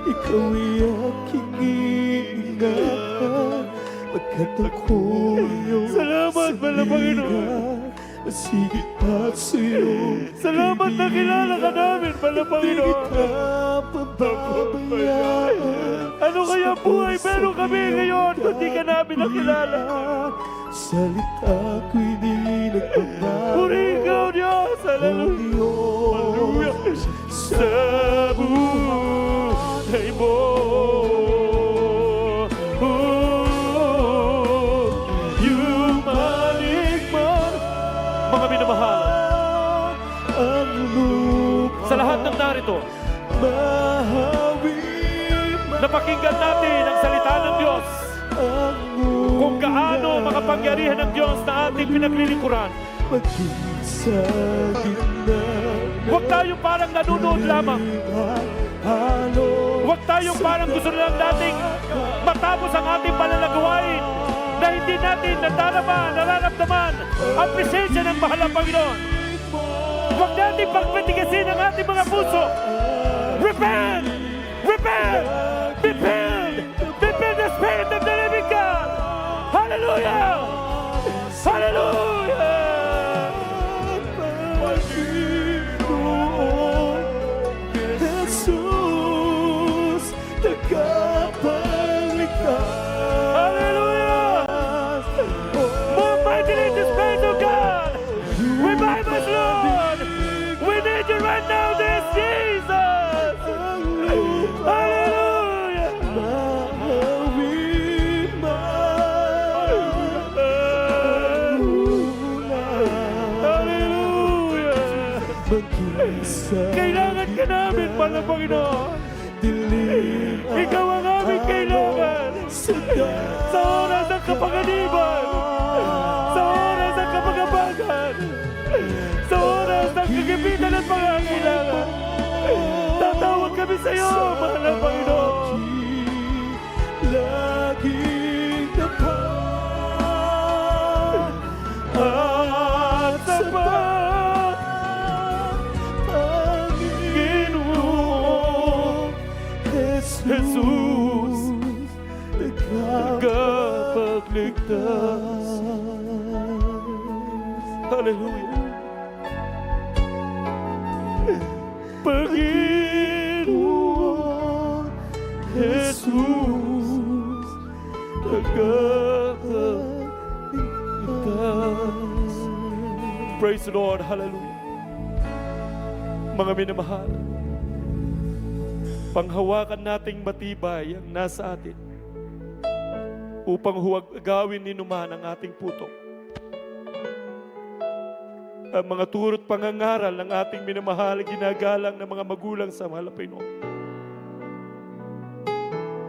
ikaw ay aking iingatan. At ako'y Salamat, mahal na Panginoon. Masigit at sa'yo. Salamat na kilala ka namin, mahal na Panginoon. Pababayaan. Ano kaya buhay meron kami ngayon kung di ka namin nakilala? Salita ko'y di nagbabago. Puri ikaw, Diyos. Hallelujah. Sa buhay mo. Yung maligman. Mga minamahal, Ang lupa sa lahat ng narito, mahawi napakinggan natin ang salita ng Diyos. ang Kung gaano makapangyarihan ng Diyos na ating pinaglilingkuran. maging sa gitna. Huwag tayong parang nanonood lamang. Huwag tayong parang gusto lang nating matapos ang ating pananagawain na hindi natin nadarama, nararamdaman ang presensya ng mahal na Panginoon. Huwag natin pagpatigasin ang ating mga puso. Repent! Repent! Be filled! Be filled the Spirit of the living God! Hallelujah! Hallelujah! Jesus, tagapagligtas. Hallelujah! More mightily in the Spirit of God! Revive us, Lord! We need you right now, this Jesus! Hallelujah! Mahawi Hallelujah! Kailangan ka namin, mahal na Panginoon! Ikaw ang aming kailangan! Sa oras ng kapanganiban! Sa oras ng kapagabagan! Sa oras ng kagipitan at pangangailangan! Tatawag kami sa iyo, mahal na Panginoon! Laging tapat At sapat, Panginoon Jesus, tagapagligtas. Hallelujah! Panginoon Jesus, tagapagligtas. Praise the Lord. Hallelujah. Mga minamahal, panghawakan nating matibay ang nasa atin upang huwag gawin ni numan ang ating putok. Ang mga turo't pangangaral ng ating minamahal ginagalang ng mga magulang sa mahal na Panginoon.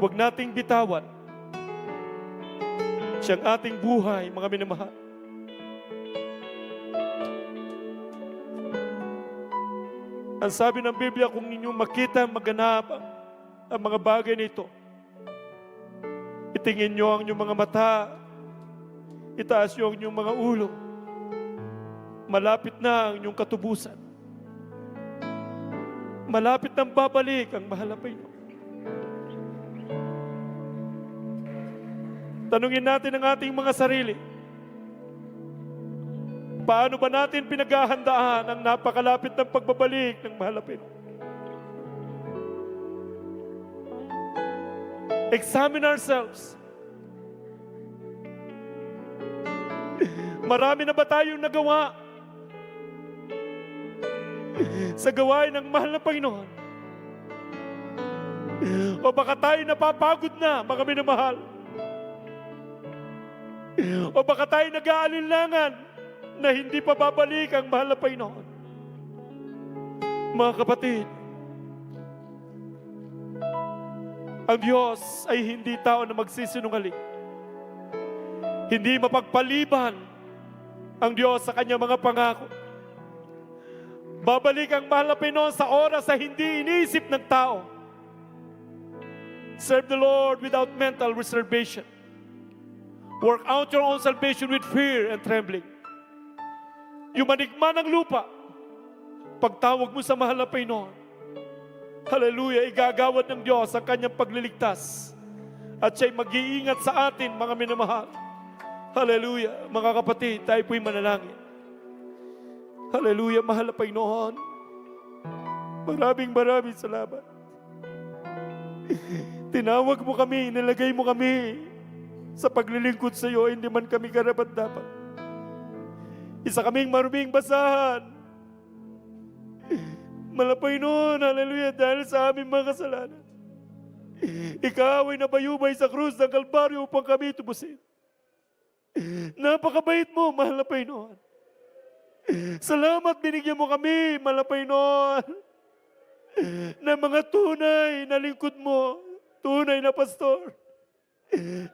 Huwag nating bitawan siyang ating buhay, mga minamahal. Ang sabi ng Biblia, kung inyong makita maganap ang mga bagay nito, itingin nyo ang inyong mga mata, itaas nyo ang inyong mga ulo, malapit na ang inyong katubusan. Malapit nang babalik ang mahal na Panginoon. Tanungin natin ang ating mga sarili. Paano ba natin pinaghahandaan ang napakalapit ng pagbabalik ng mahal na Panginoon? Examine ourselves. Marami na ba tayong nagawa sa gawain ng mahal na Panginoon? O baka tayo napapagod na, mga minamahal? O baka tayo nag-aalinlangan na hindi pa babalik ang mahal na Panginoon? Mga kapatid, ang Diyos ay hindi tao na magsisinungaling. Hindi mapagpaliban ang Diyos sa kanyang mga pangako. Babalik ang mahal na Panginoon sa oras na hindi iniisip ng tao. Serve the Lord without mental reservation. Work out your own salvation with fear and trembling. Yung manigma ng lupa, pagtawag mo sa mahal na Panginoon, hallelujah, igagawad ng Diyos ang kanyang pagliligtas At siya'y mag-iingat sa atin, mga minamahal. Hallelujah. Mga kapatid, tayo po'y manalangin. Hallelujah. Mahal na Panginoon. Maraming salamat. Tinawag mo kami, nilagay mo kami sa paglilingkod sa iyo, hindi man kami karapat-dapat. Isa kaming maruming basahan. Malapay noon, hallelujah, dahil sa aming mga kasalanan. Ikaw ay nabayubay sa krus ng Kalbaryo upang kami tubusin. Napakabait mo, mahal na Panginoon. Salamat, binigyan mo kami, mahal na Panginoon, na mga tunay na lingkod mo, tunay na pastor,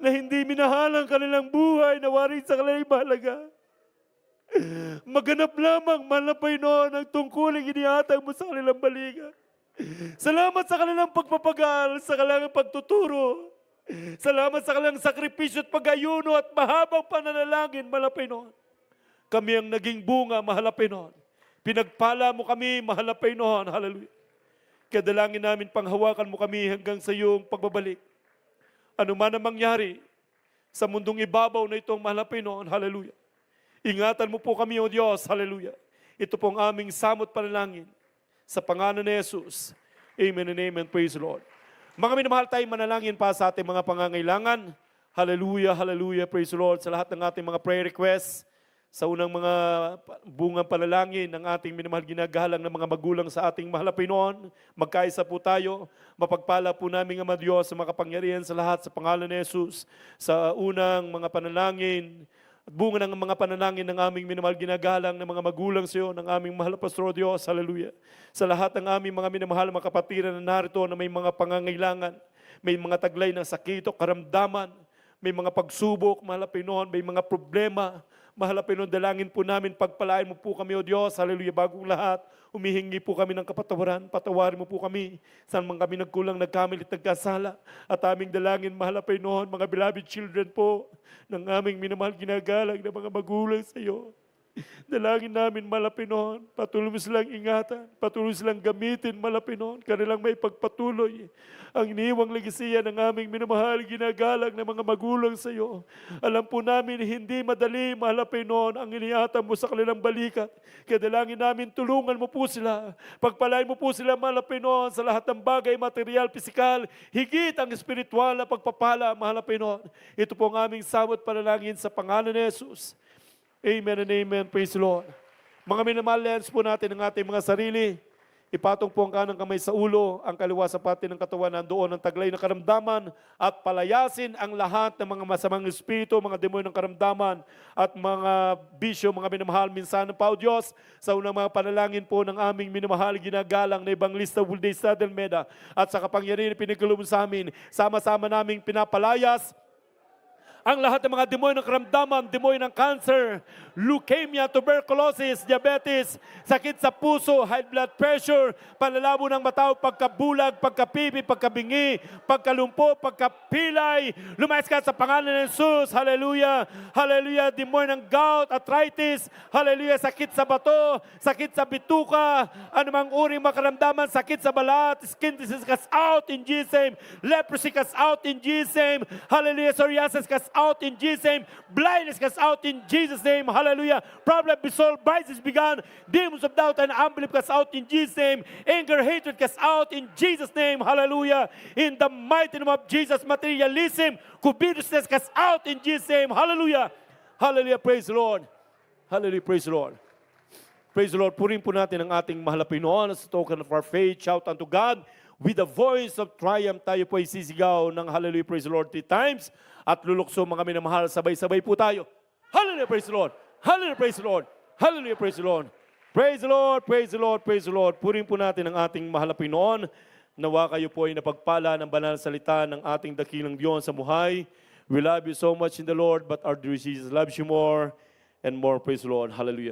na hindi minahalang kanilang buhay na warin sa kanilang mahalaga. Maganap lamang, mahal na Panginoon, ang tungkuling inihatag mo sa kanilang balikat. Salamat sa kanilang pagpapagal, sa kanilang pagtuturo. Salamat sa kanilang sakripisyo at pag-ayuno at mahabang pananalangin, mahal na Panginoon. Kami ang naging bunga, mahal na Panginoon. Pinagpala mo kami, mahal na Panginoon. Hallelujah. Kadalangin namin, panghawakan mo kami hanggang sa iyong pagbabalik. Ano man ang mangyari sa mundong ibabaw na itong mahal na Panginoon. Hallelujah. Ingatan mo po kami, O Diyos. Hallelujah. Ito pong aming samot panalangin. Sa pangalan ni Jesus. Amen and amen. Praise the Lord. Mga minamahal, tayo manalangin pa sa ating mga pangangailangan. Hallelujah, hallelujah. Praise the Lord. Sa lahat ng ating mga prayer requests, sa unang mga bungang panalangin ng ating minamahal ginagalang ng mga magulang sa ating mahal na Panginoon, magkaisa po tayo. Mapagpala po namin, Ama Diyos, sa makapangyarihan sa lahat sa pangalan ni Jesus. Sa unang mga panalangin, at bunga ng mga panalangin ng aming minamahal ginagalang ng mga magulang sa iyo, ng aming mahal na Pastor Diyos, hallelujah. Sa lahat ng aming mga minamahal mga kapatiran na narito na may mga pangangailangan, may mga taglay ng sakit o karamdaman, may mga pagsubok, mahal na Panginoon, may mga problema, mahal na Panginoon, dalangin po namin, pagpalain mo po kami, O Diyos, hallelujah, bagong lahat, humihingi po kami ng kapatawaran, patawarin mo po kami, saan man kami nagkulang, nagkamali at nagkasala, at aming dalangin, mahal na Panginoon, mga beloved children po, ng aming minamahal ginagalang na mga magulang sa iyo. Dalangin namin, mahal na Panginoon, patuloy mo silang ingatan, patuloy silang gamitin, mahal na Panginoon, kanilang may pagpatuloy ang iniwang legasiya ng aming minamahal ginagalang na mga magulang sa iyo. Alam po namin, hindi madali, mahal na Panginoon, ang iniatang mo sa kanilang balikat. Kaya dalangin namin, tulungan mo po sila, pagpalain mo po sila, mahal na Panginoon, sa lahat ng bagay, material, pisikal, higit ang espiritual na pagpapala, mahal na Panginoon. Ito po ang aming samot panalangin sa pangalan ni Jesus. Amen and amen. Praise the Lord. Mga minamahal, po natin ang ating mga sarili. Ipatong po ang kanang kamay sa ulo, ang kaliwa sa pati ng katawan, nandoon ang taglay ng karamdaman, at palayasin ang lahat ng mga masamang espiritu, mga demonyo ng karamdaman, at mga bisyo, mga minamahal. Minsan pa, O Diyos, sa unang mga panalangin po ng aming minamahal ginagalang na Evangelista Wulday Sadelmeda, at sa kapangyarihan pinagkaloob sa amin, sama-sama naming pinapalayas ang lahat ng mga demonyo ng karamdaman, demonyo ng cancer, leukemia, tuberculosis, diabetes, sakit sa puso, high blood pressure, panlalabo ng mata, pagkabulag, pagkapipi, pagkabingi, pagkalumpo, pagkapilay, lumayas ka sa pangalan ng Jesus, hallelujah, hallelujah, demonyo ng gout, arthritis, hallelujah, sakit sa bato, sakit sa bituka, anumang uring makaramdaman, sakit sa balat, skin disease, cast out in Jesus' name, leprosy, cast out in Jesus' name, hallelujah, psoriasis, cast out in Jesus' name. Blindness cast out in Jesus' name. Hallelujah. Problem be solved. Vices begun. Demons of doubt and unbelief cast out in Jesus' name. Anger, hatred cast out in Jesus' name. Hallelujah. In the mighty name of Jesus. Materialism, covetousness cast out in Jesus' name. Hallelujah. Hallelujah. Praise the Lord. Hallelujah. Praise the Lord. Praise the Lord. Purin po natin ang ating mahal na Panginoon as a token of our faith. Shout unto God. With the voice of triumph, tayo po ay sisigaw ng hallelujah, praise the Lord 3 times. At lulukso mga minamahal, sabay-sabay po tayo. Hallelujah, praise the Lord. Hallelujah, praise the Lord. Hallelujah, praise the Lord. Praise the Lord, praise the Lord, praise the Lord. Purin po natin ang ating mahal na Panginoon. Nawa kayo po ay napagpala ng banal na salita ng ating dakilang Diyos sa buhay. We love you so much in the Lord, but our dear Jesus loves you more and more. Praise the Lord. Hallelujah.